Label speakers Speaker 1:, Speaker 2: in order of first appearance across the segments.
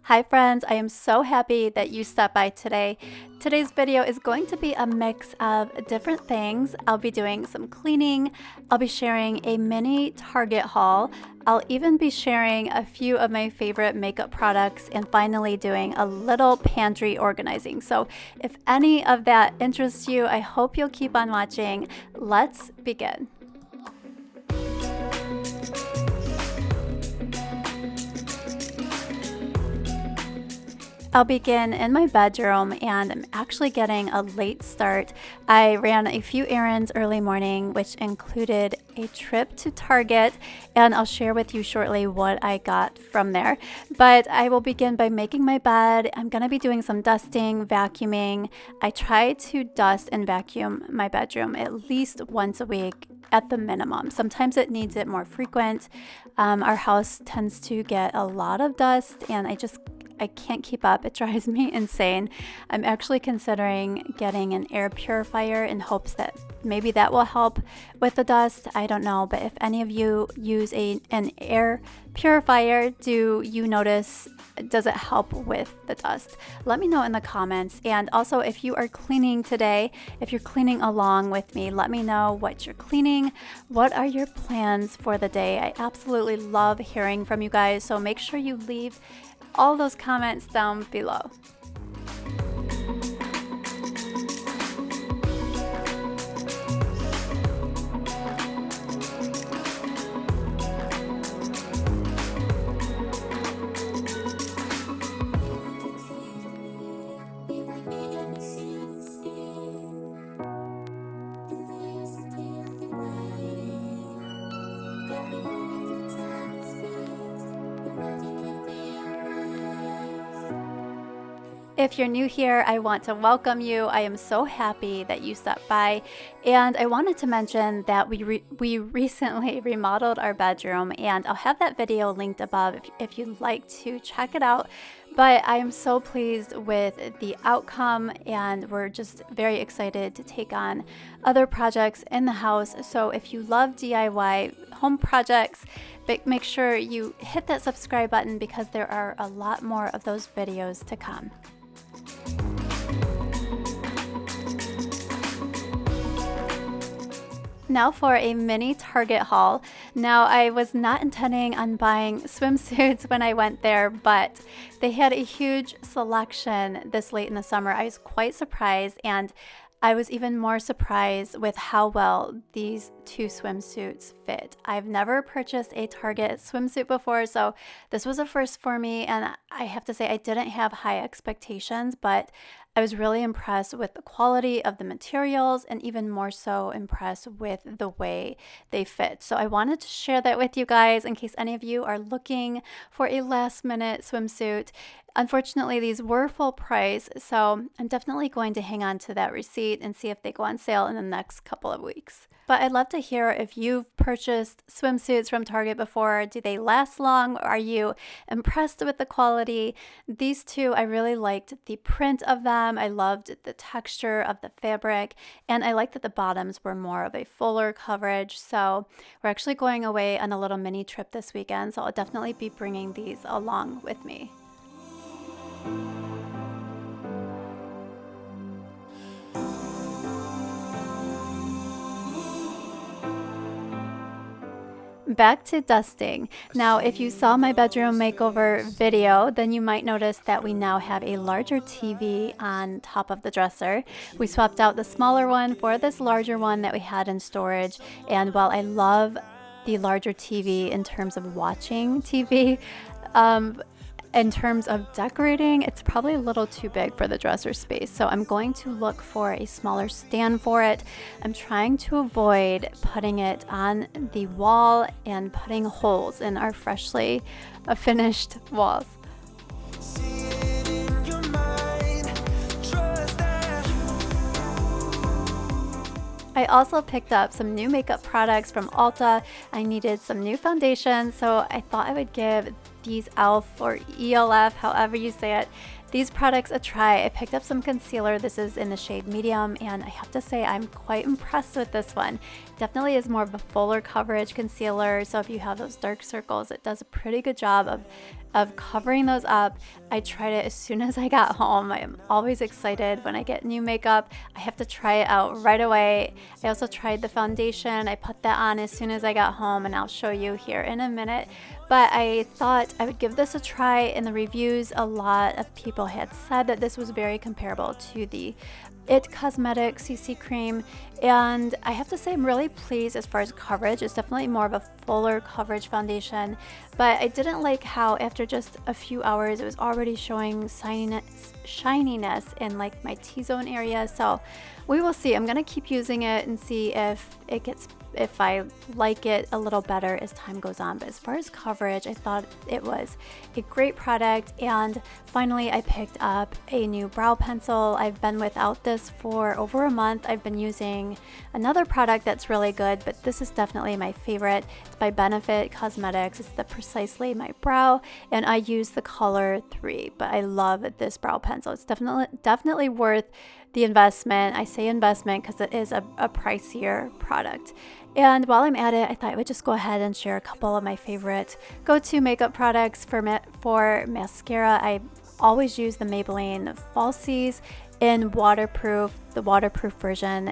Speaker 1: Hi friends, I am so happy that you stopped by today. Today's video is going to be a mix of different things. I'll be doing some cleaning, I'll be sharing a mini Target haul, I'll even be sharing a few of my favorite makeup products, and finally doing a little pantry organizing. So if any of that interests you, I hope you'll keep on watching. Let's begin. I'll begin in my bedroom, and I'm actually getting a late start. I ran a few errands early morning, which included a trip to Target, and I'll share with you shortly what I got from there. But I will begin by making my bed. I'm going to be doing some dusting, vacuuming. I try to dust and vacuum my bedroom at least once a week at the minimum. Sometimes it needs it more frequent. Our house tends to get a lot of dust, and I can't keep up. It drives me insane. I'm actually considering getting an air purifier in hopes that maybe that will help with the dust. I don't know, but if any of you use an air purifier, do you notice, does it help with the dust? Let me know in the comments. And also, if you are cleaning today, if you're cleaning along with me, let me know what you're cleaning. What are your plans for the day? I absolutely love hearing from you guys, so make sure you leave all those comments down below. If you're new here, I want to welcome you. I am so happy that you stopped by. And I wanted to mention that we recently remodeled our bedroom, and I'll have that video linked above if you'd like to check it out. But I am so pleased with the outcome, and we're just very excited to take on other projects in the house. So if you love DIY home projects, make sure you hit that subscribe button because there are a lot more of those videos to come. Now for a mini Target haul. Now, I was not intending on buying swimsuits when I went there, but they had a huge selection this late in the summer. I was quite surprised, and I was even more surprised with how well these two swimsuits fit. I've never purchased a Target swimsuit before, so this was a first for me, and I have to say I didn't have high expectations, but I was really impressed with the quality of the materials, and even more so impressed with the way they fit. So I wanted to share that with you guys in case any of you are looking for a last minute swimsuit. Unfortunately, these were full price, so I'm definitely going to hang on to that receipt and see if they go on sale in the next couple of weeks. But I'd love to hear if you've purchased swimsuits from Target before. Do they last long? Are you impressed with the quality? These two, I really liked the print of them. I loved the texture of the fabric, and I liked that the bottoms were more of a fuller coverage. So we're actually going away on a little mini trip this weekend, so I'll definitely be bringing these along with me. Back to dusting. Now, if you saw my bedroom makeover video, then you might notice that we now have a larger TV on top of the dresser. We swapped out the smaller one for this larger one that we had in storage, and while I love the larger TV in terms of watching TV, in terms of decorating, it's probably a little too big for the dresser space. So I'm going to look for a smaller stand for it. I'm trying to avoid putting it on the wall and putting holes in our freshly finished walls. I also picked up some new makeup products from Ulta. I needed some new foundation, so I thought I would give these e.l.f. or ELF, however you say it, these products a try. I picked up some concealer. This is in the shade medium, and I have to say I'm quite impressed with this one. Definitely is more of a fuller coverage concealer, so if you have those dark circles, it does a pretty good job of covering those up. I tried it as soon as I got home. I am always excited when I get new makeup. I have to try it out right away. I also tried the foundation. I put that on as soon as I got home, and I'll show you here in a minute. But I thought I would give this a try. In the reviews, a lot of people had said that this was very comparable to the It Cosmetics CC cream, and I have to say I'm really pleased as far as coverage. It's definitely more of a fuller coverage foundation, but I didn't like how after just a few hours it was already showing shininess in like my T-zone area. So we will see. I'm gonna keep using it and see if I like it a little better as time goes on. But as far as coverage, I thought it was a great product. And finally, I picked up a new brow pencil. I've been without this for over a month. I've been using another product that's really good, but this is definitely my favorite. It's by Benefit Cosmetics. It's the Precisely My Brow, and I use the color 3, but I love this brow pencil. It's definitely worth the investment. I say investment because it is a pricier product. And while I'm at it, I thought I would just go ahead and share a couple of my favorite go-to makeup products for mascara. I always use the Maybelline Falsies in the waterproof version.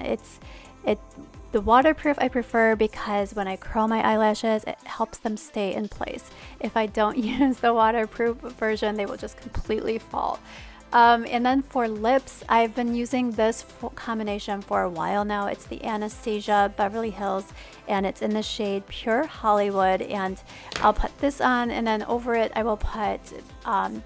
Speaker 1: The waterproof I prefer because when I curl my eyelashes, it helps them stay in place. If I don't use the waterproof version, they will just completely fall. And then for lips, I've been using this combination for a while now. It's the Anastasia Beverly Hills, and it's in the shade Pure Hollywood. And I'll put this on, and then over it I will put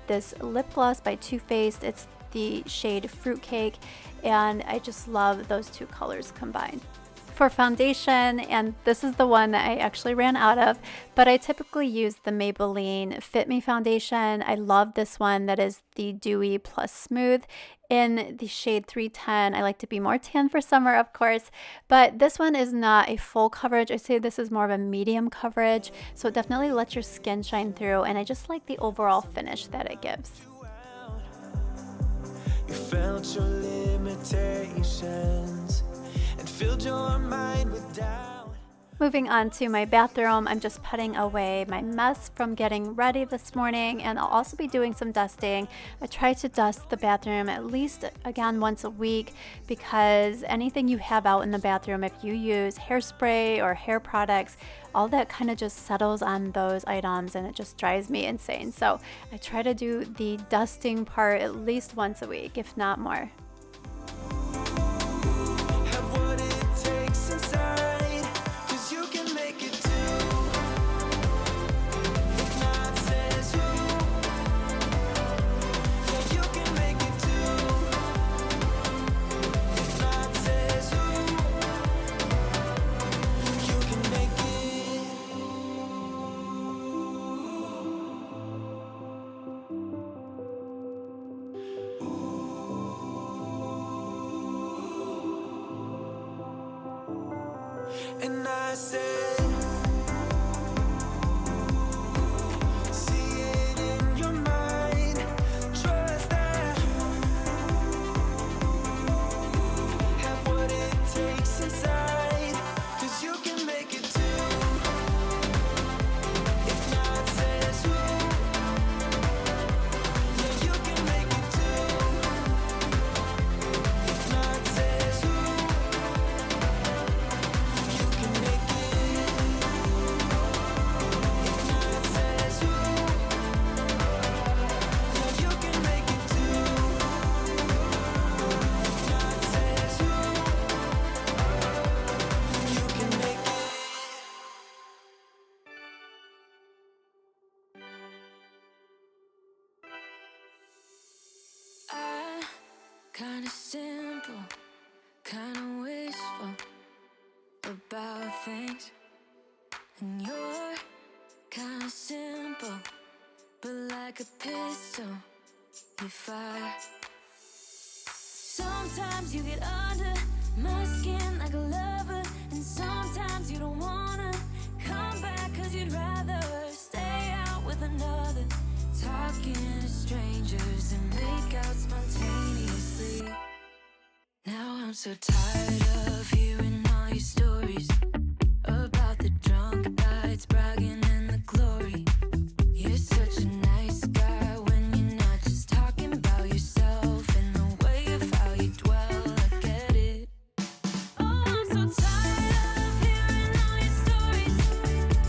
Speaker 1: this lip gloss by Too Faced. It's the shade Fruitcake, and I just love those two colors combined. For foundation, and this is the one that I actually ran out of, but I typically use the Maybelline Fit Me foundation. I love this one that is the Dewy Plus Smooth in the shade 310. I like to be more tan for summer, of course, but this one is not a full coverage. I say this is more of a medium coverage, so it definitely lets your skin shine through, and I just like the overall finish that it gives. You felt your limitations and filled your mind with doubt. Moving on to my bathroom, I'm just putting away my mess from getting ready this morning, and I'll also be doing some dusting. I try to dust the bathroom at least, again, once a week, because anything you have out in the bathroom, if you use hairspray or hair products, all that kind of just settles on those items, and it just drives me insane. So I try to do the dusting part at least once a week, if not more. And I said, see it in your mind, trust that, have what it takes inside, 'cause you can make it too. If not says who, yeah, you can make it too. If not says who, you can make it. If not says who, yeah, you can make it too. If not says who, you can make it. I kinda simple, kinda wishful about things, and you're kinda simple, but like a pistol, you fire. Sometimes you get under my skin like a lover, and sometimes you don't wanna come back 'cause you'd rather stay out with another.
Speaker 2: talking to strangers and make out spontaneously. Now I'm so tired of hearing all your stories about the drunk nights, bragging and the glory. You're such a nice guy when you're not just talking about yourself and the way of how you dwell. I get it. Oh, I'm so tired of hearing all your stories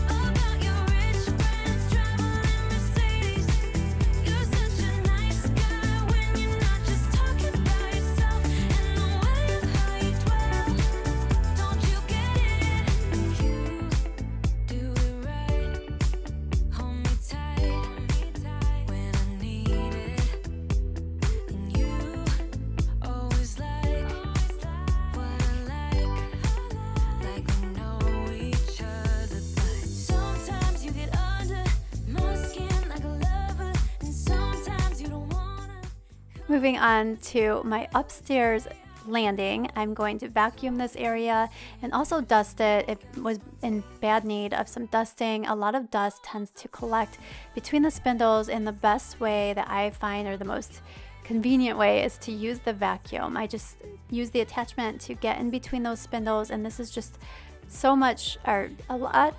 Speaker 2: about your rich friends traveling Mercedes. You're such a nice guy when you're not just talking about yourself and the way of how you dwell. Don't you get it? You do it right. Hold me tight when I need it. And you always like what I like we know each other. But sometimes you get under my skin like a lover, and sometimes you don't wanna.
Speaker 1: Moving on to my upstairs landing, I'm going to vacuum this area and also dust it. It was in bad need of some dusting. A lot of dust tends to collect between the spindles, and the best way that I find, or the most convenient way, is to use the vacuum. I just use the attachment to get in between those spindles, and this is just so much, or a lot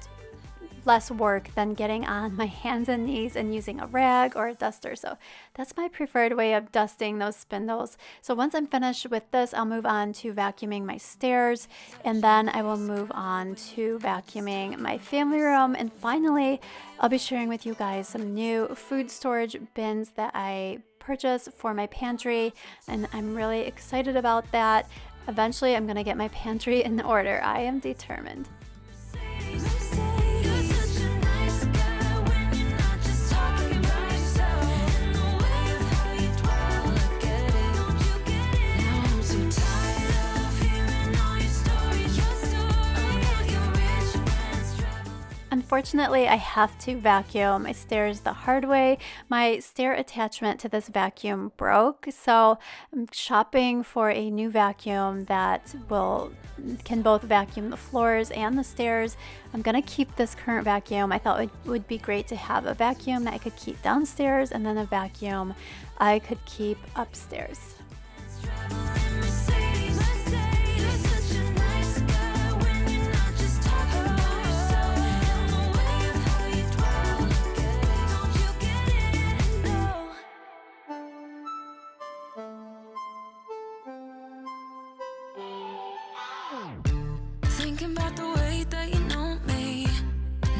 Speaker 1: less work than getting on my hands and knees and using a rag or a duster. So that's my preferred way of dusting those spindles. So once I'm finished with this, I'll move on to vacuuming my stairs, and then I will move on to vacuuming my family room. And finally, I'll be sharing with you guys some new food storage bins that I purchased for my pantry, and I'm really excited about that. Eventually, I'm going to get my pantry in order. I am determined.
Speaker 2: You're such a nice guy when you're not just talking about yourself and the way of how you dwell. I get it. Don't you get it? Now I'm so tired of hearing all your stories about your rich friends traveling.
Speaker 1: Unfortunately, I have to vacuum my stairs the hard way. My stair attachment to this vacuum broke, so I'm shopping for a new vacuum that can both vacuum the floors and the stairs. I'm gonna keep this current vacuum. I thought it would be great to have a vacuum that I could keep downstairs and then a vacuum I could keep upstairs.
Speaker 2: Traveling Mercedes. You're such a nice guy when you're not just talking about yourself and the way of how you dwell. I get it. Don't you get it? No. Thinking about the way that you know me.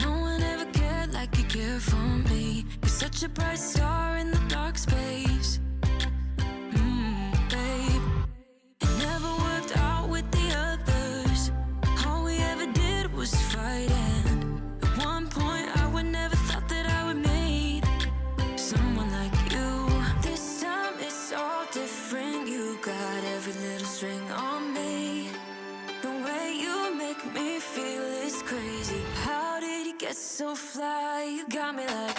Speaker 2: No one ever cared like you care for me. You're such a bright star in the dark space. Babe, it never worked out with the others. All we ever did was fight, and at one point I would never thought that I would meet someone like you. This time it's all different. You got every little string on me. The way you make me feel is crazy. How did you get so fly? You got me like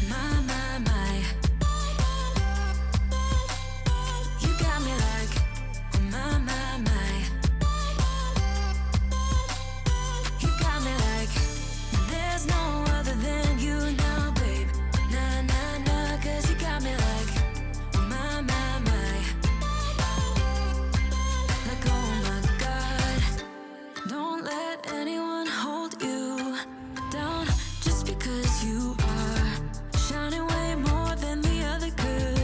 Speaker 2: my. You got me like my. You got me like there's no other than you now, babe. Nah, 'cause you got me like my. Like oh my God, don't let anyone hold you down just because you are shining way more than the other could.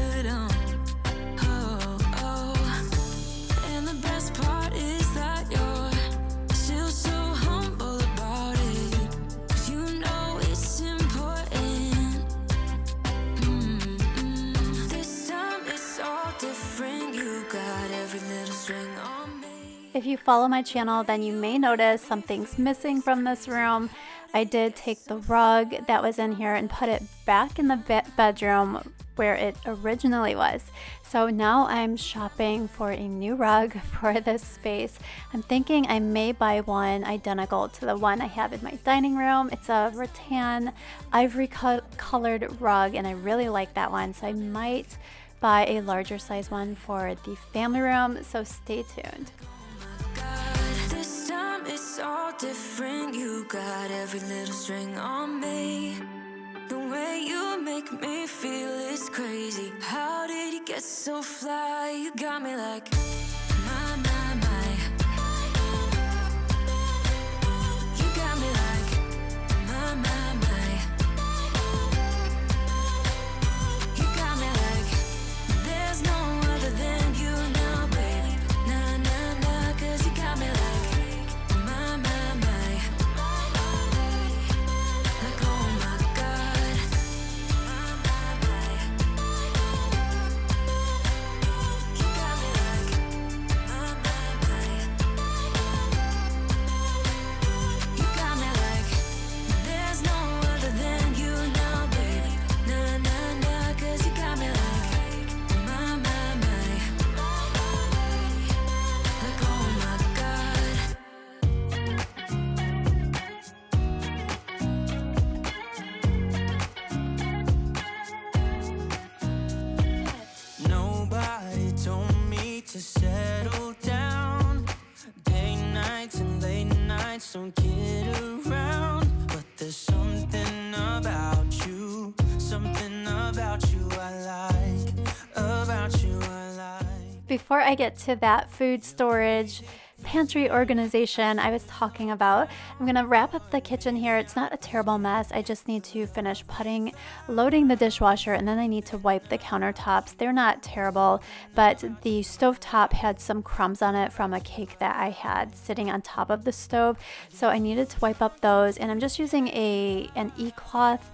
Speaker 2: And the best part is that you're still so humble about it. 'Cause you know it's important. This time it's all different. You got every little string on me.
Speaker 1: If you follow my channel, then you may notice something's missing from this room. I did take the rug that was in here and put it back in the bedroom where it originally was. So now I'm shopping for a new rug for this space. I'm thinking I may buy one identical to the one I have in my dining room. It's a rattan ivory colored rug, and I really like that one. So I might buy a larger size one for the family room. So stay tuned.
Speaker 2: This time it's all different. You got every little string on me. The way you make me feel is crazy. How did you get so fly? You got me like my, my, my. You got me like my, my, my. You got me like there's no other than you now, baby. Nah, nah, nah, 'cause you got me like my, my, my. Like oh my God. My, my, my. You got me like my, my, my. You got me like there's no other than you now, baby. Nah, nah, nah, 'cause you got me like my, my, my. Like oh my God. Nobody told me to settle down. Day nights and late nights don't get around. But there's something about you I like. About you I like.
Speaker 1: Before I get to that food storage pantry organization I was talking about, I'm gonna wrap up the kitchen here. It's not a terrible mess. I just need to finish loading the dishwasher, and then I need to wipe the countertops. They're not terrible, but the stovetop had some crumbs on it from a cake that I had sitting on top of the stove. So I needed to wipe up those, and I'm just using an e-cloth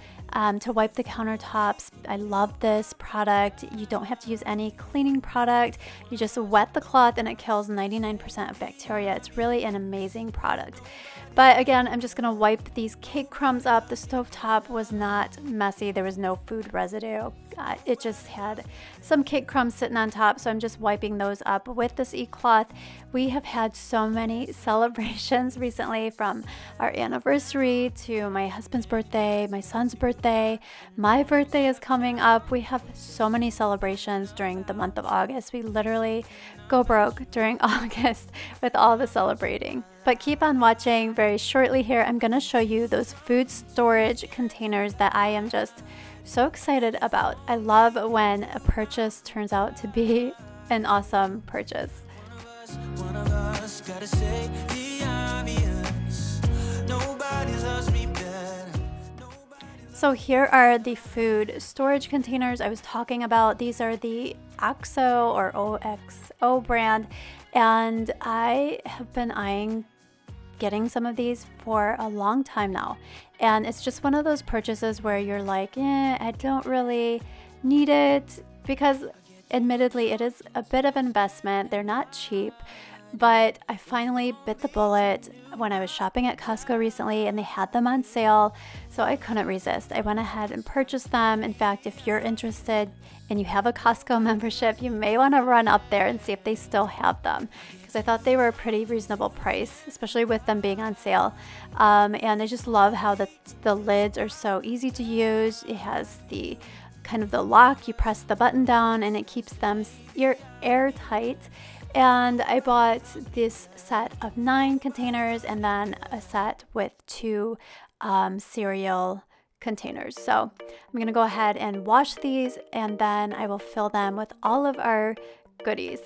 Speaker 1: to wipe the countertops. I love this product. You don't have to use any cleaning product. You just wet the cloth and it kills 99% of bacteria. It's really an amazing product. But again, I'm just gonna wipe these cake crumbs up. The stovetop was not messy. There was no food residue. It just had some cake crumbs sitting on top, so I'm just wiping those up with this e-cloth. We have had so many celebrations recently, from our anniversary to my husband's birthday, my son's birthday. My birthday is coming up. We have so many celebrations during the month of August. We literally go broke during August with all the celebrating. But keep on watching. Very shortly here, I'm going to show you those food storage containers that I am just so excited about. I love when a purchase turns out to be an awesome purchase.
Speaker 2: One of us gotta say the obvious. Nobody loves me better.
Speaker 1: So here are the food storage containers I was talking about. These are the OXO or OXO brand, and I have been eyeing getting some of these for a long time now. And it's just one of those purchases where you're like, I don't really need it, because admittedly it is a bit of an investment. They're not cheap, but I finally bit the bullet when I was shopping at Costco recently and they had them on sale, so I couldn't resist. I went ahead and purchased them. In fact, if you're interested and you have a Costco membership, you may want to run up there and see if they still have them, because I thought they were a pretty reasonable price, especially with them being on sale. And I just love how the lids are so easy to use. It has the kind of the lock. You press the button down and it keeps them airtight. And I bought this set of 9 containers and then a set with 2 cereal containers. So I'm going to go ahead and wash these, and then I will fill them with all of our goodies.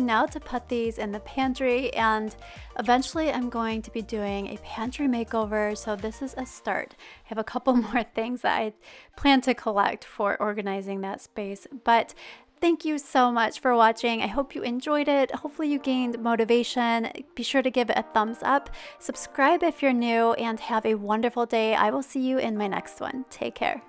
Speaker 1: now to put these in the pantry, and eventually I'm going to be doing a pantry makeover, so this is a start. I have a couple more things that I plan to collect for organizing that space, but thank you so much for watching. I hope you enjoyed it. Hopefully you gained motivation. Be sure to give it a thumbs up. Subscribe if you're new, and have a wonderful day. I will see you in my next one. Take care.